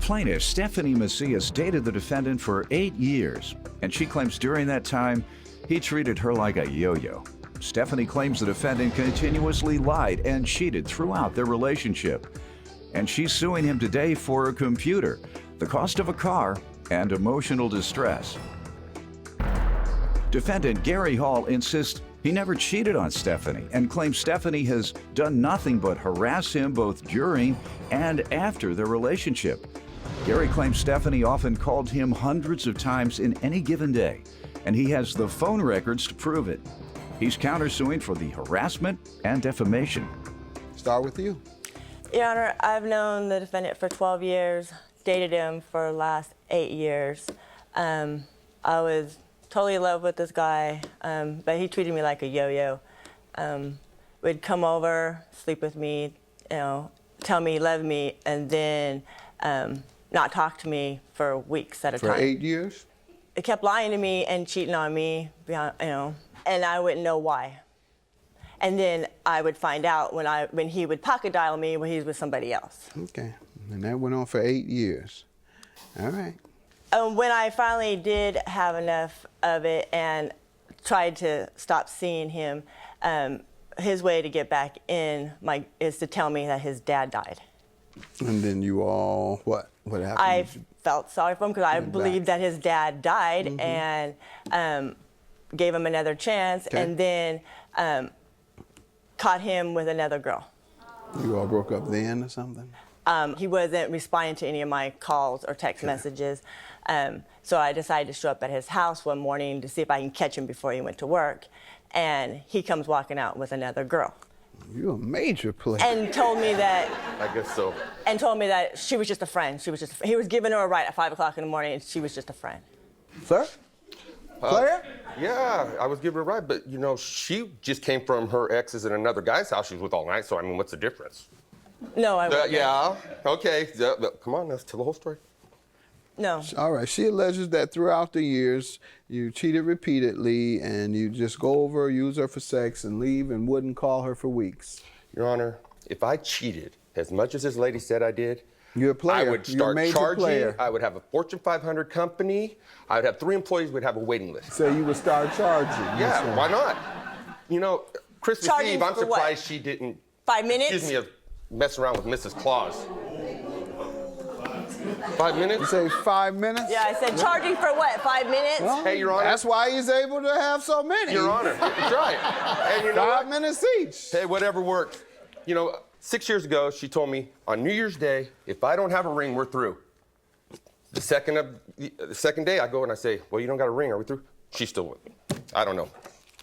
Plaintiff Stephanie Mathis dated the defendant for 8 years, and she claims during that time he treated her like a yo-yo. Stephanie claims the defendant continuously lied and cheated throughout their relationship, and she's suing him today for a computer, the cost of a car, and emotional distress. Defendant Gary Hall insists he never cheated on Stephanie and claims Stephanie has done nothing but harass him both during and after their relationship. Gary claims Stephanie often called him hundreds of times in any given day, and he has the phone records to prove it. He's countersuing for the harassment and defamation. Start with you. Your Honor, I've known the defendant for 12 years, dated him for the last 8 years. I was totally in love with this guy, but he treated me like a yo-yo. Would come over, sleep with me, tell me he loved me, and then not talk to me for weeks at a time. For 8 years? He kept lying to me and cheating on me, and I wouldn't know why. And then I would find out when he would pocket dial me when he was with somebody else. Okay, and that went on for 8 years. All right. When I finally did have enough of it and tried to stop seeing him, his way to get back in is to tell me that his dad died. And then you all, what happened? I felt sorry for him because I believed that his dad died and gave him another chance, and then caught him with another girl. You all broke up then or something? He wasn't responding to any of my calls or text messages, so I decided to show up at his house one morning to see if I can catch him before he went to work, and he comes walking out with another girl. You're a major player. And told me that. I guess so. And told me that she was just a friend. He was giving her a ride at 5 o'clock in the morning, and she was just a friend. Sir? Player? Yeah, I was giving her a ride, but she just came from her ex's in another guy's house she was with all night, so I mean, what's the difference? No, I wasn't. Yeah, okay. Come on, let's tell the whole story. No. All right, she alleges that throughout the years, you cheated repeatedly and you just go over, use her for sex and leave and wouldn't call her for weeks. Your Honor, if I cheated as much as this lady said I did, you're a player. I would start charging. Player. I would have a Fortune 500 company. I would have 3 employees. We'd have a waiting list. So you would start charging. Yeah, why not? Christmas Charging Eve, I'm for surprised what? she didn't. 5 minutes? Excuse me, of messing around with Mrs. Claus. 5 minutes? You say 5 minutes? Yeah, I said charging for what, 5 minutes? Well, hey, Your Honor. That's why he's able to have so many. Your Honor, that's right. And you know 5 what? minutes each. Hey, whatever worked. 6 years ago, she told me on New Year's Day, if I don't have a ring, we're through. The second day, I go and I say, well, you don't got a ring, are we through? She's still with me. I don't know.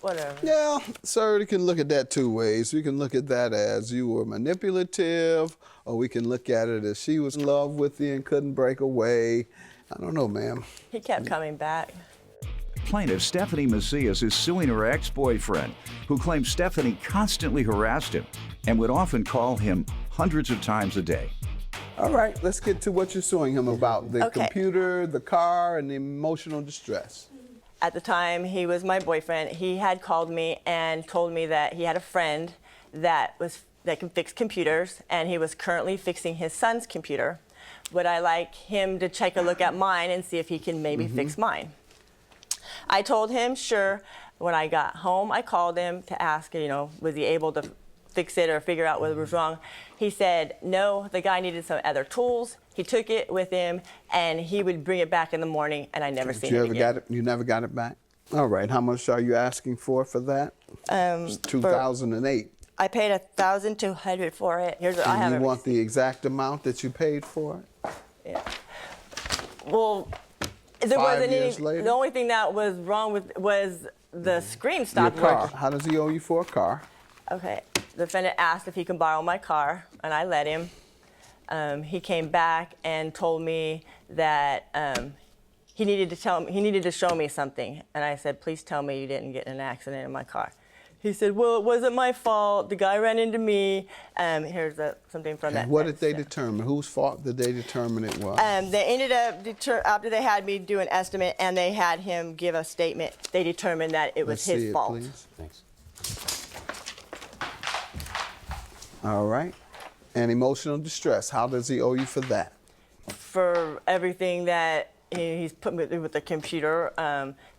Whatever. Yeah, sir, we can look at that 2 ways. We can look at that as you were manipulative, or we can look at it as she was in love with you and couldn't break away. I don't know, ma'am. He kept coming back. Plaintiff Stephanie Mathis is suing her ex-boyfriend, who claims Stephanie constantly harassed him and would often call him hundreds of times a day. All right, let's get to what you're suing him about. The Okay. computer, the car, and the emotional distress. At the time, he was my boyfriend. He had called me and told me that he had a friend that can fix computers, and he was currently fixing his son's computer. Would I like him to take a look at mine and see if he can maybe fix mine? I told him, sure. When I got home, I called him to ask, was he able to fix it or figure out what was wrong. He said, no, the guy needed some other tools. He took it with him, and he would bring it back in the morning, and I never seen it again. You never got it back? All right, how much are you asking for that? It's 2008. I paid $1,200 for it. Here's what I have. And you want the exact amount that you paid for it? Yeah. Well, there 5 wasn't years any. later? The only thing that was wrong was the screen stopped Your car. working. How does he owe you for a car? Okay. The defendant asked if he can borrow my car, and I let him. He came back and told me that he needed to show me something, and I said, "Please tell me you didn't get in an accident in my car." He said, "Well, it wasn't my fault. The guy ran into me." Here's something from that. What did they determine? Whose fault did they determine it was? They ended up, after they had me do an estimate and they had him give a statement, they determined that it was his fault. Please. Thanks. All right. And emotional distress, how does he owe you for that? for everything that he's put me through with the computer,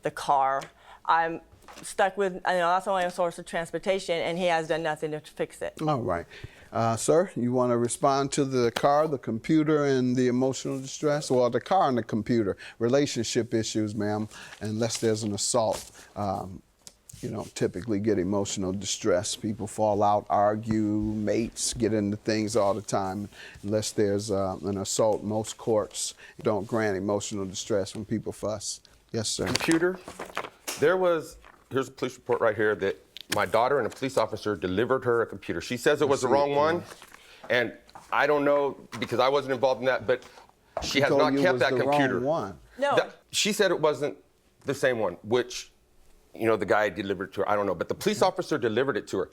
the car. I'm stuck with, that's the only source of transportation, and he has done nothing to fix it. All right. Sir, you want to respond to the car, the computer, and the emotional distress? Well, the car and the computer, relationship issues, ma'am, unless there's an assault. You know, typically get emotional distress. People fall out, argue, mates get into things all the time. Unless there's an assault, most courts don't grant emotional distress when people fuss. Yes, sir. Computer, here's a police report right here that my daughter and a police officer delivered her a computer. She says it was the wrong one, and I don't know because I wasn't involved in that, but she has not kept that computer. Wrong one. No. She said it wasn't the same one, which, you know, the guy delivered to her. I don't know, but the police officer delivered it to her.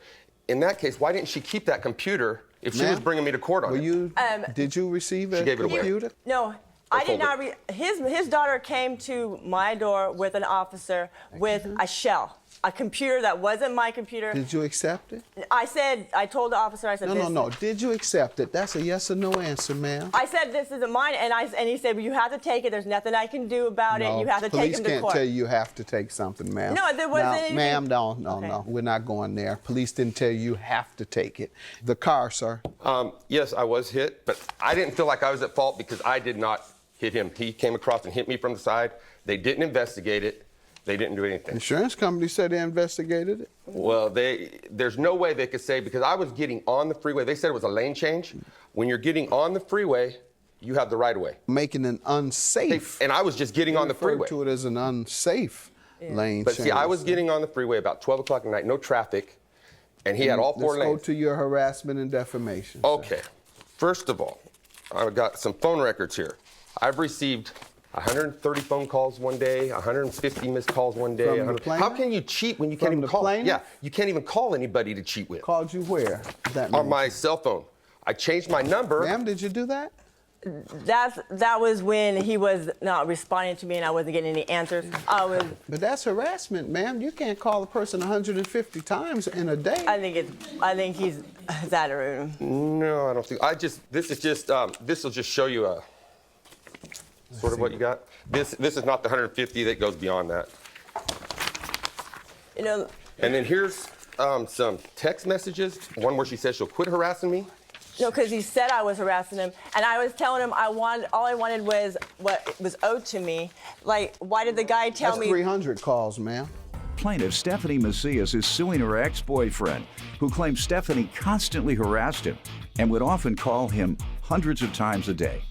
In that case, why didn't she keep that computer if she was bringing me to court on it? Did you receive a gave it away. computer? No, I did not. His daughter came to my door with an officer with a shell, a computer that wasn't my computer. Did you accept it? I told the officer, I said, No. Did you accept it? That's a yes or no answer, ma'am. I said, this isn't mine, and he said, well, you have to take it. There's nothing I can do about it. You have to take him to court. Police can't tell you have to take something, ma'am. No, there wasn't anything. Ma'am, no. We're not going there. Police didn't tell you have to take it. The car, sir. Yes, I was hit, but I didn't feel like I was at fault because I did not hit him. He came across and hit me from the side. They didn't investigate it. They didn't do anything. Insurance company said they investigated it. Well, there's no way they could say, because I was getting on the freeway. They said it was a lane change. When you're getting on the freeway, you have the right of way. Making an unsafe. And I was just getting on the freeway. To it as an unsafe lane But change. see, I was getting on the freeway about 12 o'clock at night, no traffic, and he had all four lanes. Let's go to your harassment and defamation. Okay. First of all, I've got some phone records here. I've received 130 phone calls one day, 150 missed calls one day. From the plaintiff? How can you cheat when you can't even call? Plaintiff? Yeah, you can't even call anybody to cheat with. Called you where? On my cell phone. I changed my number. Ma'am, did you do that? That was when he was not responding to me and I wasn't getting any answers. But that's harassment, ma'am. You can't call a person 150 times in a day. I think he's out of room. No, I don't think. This will just show you sort of what you got. This is not the 150 that goes beyond that. You know. And then here's some text messages. One where she says she'll quit harassing me. No, because he said I was harassing him, and I was telling him all I wanted was what was owed to me. Like, why did the guy tell me? That's 300 calls, ma'am. Plaintiff Stephanie Mathis is suing her ex-boyfriend, who claims Stephanie constantly harassed him and would often call him hundreds of times a day.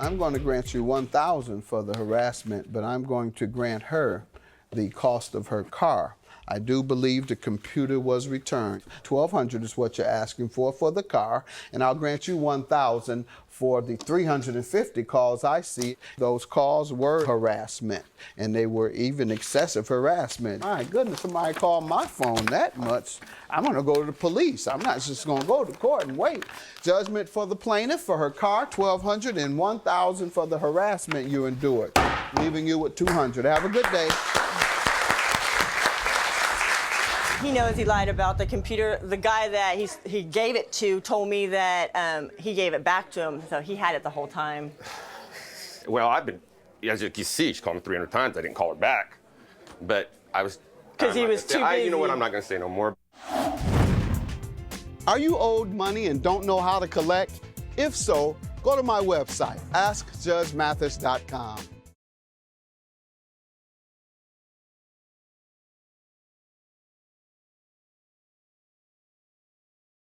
I'm going to grant you $1,000 for the harassment, but I'm going to grant her the cost of her car. I do believe the computer was returned. $1,200 is what you're asking for the car, and I'll grant you $1,000 for the 350 calls I see. Those calls were harassment, and they were even excessive harassment. My goodness, somebody called my phone that much. I'm going to go to the police. I'm not just going to go to court and wait. Judgment for the plaintiff for her car, $1,200, and $1,000 for the harassment you endured, leaving you with $200. Have a good day. He knows he lied about the computer. The guy that he gave it to told me that he gave it back to him, so he had it the whole time. Well, as you can see, she called me 300 times. I didn't call her back, but I was. Because he was too busy. You know what? I'm not going to say no more. Are you owed money and don't know how to collect? If so, go to my website, askjudgemathis.com.